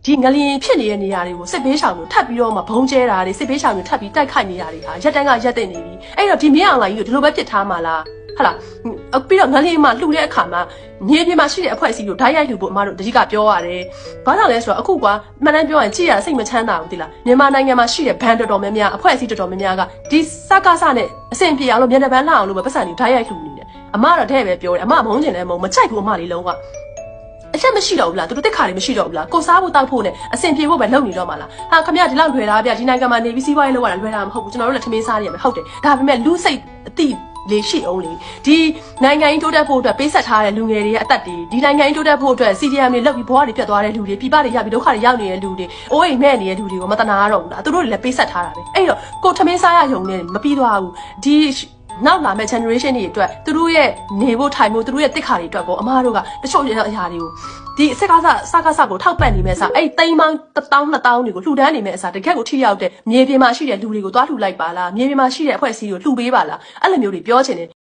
ဒီငလျင်ဖြစ်နေတဲ့နေရာတွေကိုစစ်ဘေးရှောင်တွေထပ်ပြီးတော့မှဘုံကျဲတာတွေစစ်ဘေးရှောင်တွေထပ်ပြီးတိုက်ခိုက်နေတာတွေဟာရက်တန်းကရက်တဲ့နေပြီအဲ့တော့ဒီမင်းအောင်လိုင်းကြီးကိုဒီလိုပဲပြစ်ထားမှာလားဟုတ်လားပြီးတော့ငလျင်မှာလှူတဲ့အခါမှာမြေပြင်မှာရှိတဲ့အဖွဲ့အစည်းကိုဓာတ်ရိုက်လှူဖို့အမတို့တတိကပြောရတယ်ဘာကြောင့်လဲဆိုတော့အခုကွာမှန်တမ်းပြောရင်ကြည့်ရစိတ်မချမ်းသာဘူးတိလားမြန်မာနိုင်ငံမှာရှိတဲ့ဘန်တော်တော်များများအဖွဲ့အစည်းတော်တော်များများကဒီစကားစနဲ့အဆင်ပြေအောင်လို့မြန်မာဘန်းလှအောင်လို့ပဲပတ်စံတွေဓာတ်ရိုက်လှူနေတယ်အမတော့တဲ့ပဲပြောတယ်အမမုန်းကျင်တယ်မုန်းမကြိုက်ဘူးအမလေးလုံးကအချက်မရှိတော့ဘူးလားသူတို့တက်ခါတွေမရှိတော့ဘူးလားကိုစားဖို့တောက်ဖို့နဲ့အဆင်ပြေဖို့ပဲလုပ်နေတော့မှာလားဟာခမရဒီလောက်လွယ်တာဗျဒီနိုင်ငံမှာနေပြီးစီးပွားရေးလုပ်ရတာလွယ်တာမဟုတ်ဘူးကျွန်တော်တို့လည်းထမင်းစားနေရမယ်ဟုတ်တယ်ဒါပေမဲ့လူစိတ်အတိလေးရှိအောင်လေဒီနိုင်ငံရေးတိုးတက်ဖို့အတွက်ပေးဆက်ထားတဲ့လူငယ်တွေရဲ့အသက်တွေဒီနိုင်ငံရေးတိုးတက်ဖို့အတွက် CDM တွေလုပ်ပြီးဘဝတွေပြတ်သွားတဲ့လူတွေပြပတွေရပြီးဒုက္ခတွေရောက်နေတဲ့လူတွေအိုးအိမ်မဲ့နေတဲ့လူတွေကိုမတနာရတော့ဘူးလားသူတို့တွေလည်းပေးဆက်ထားတာပဲအဲ့တော့ကိုထမင်းစားရယုံနဲ့မပြီးသွားဘူးဒီနောက်လာမဲ့ generation တွေအတွက်သူတို့ရဲ့နေဖို့ထိုင်ဖို့သူတို့ရဲ့တစ်ခါတွေအတွက်ကိုအမားတို့ကတချို့အရာတွေကိုဒီစကားကိုထောက်ပံ့နေမဲ့အစားအဲ့သိန်းပေါင်း1000 2000တွေကိုလှူဒန်းနေမဲ့အစားတကက်ကိုထိရောက်တဲ့မြေပြင်မှာရှိတဲ့လူတွေကိုသွားလှူလိုက်ပါလားမြေပြင်မှာရှိတဲ့အဖွဲ့အစည်းကိုလှူပေးပါလားအဲ့လိုမျိုးတွေပြောချင်တယ်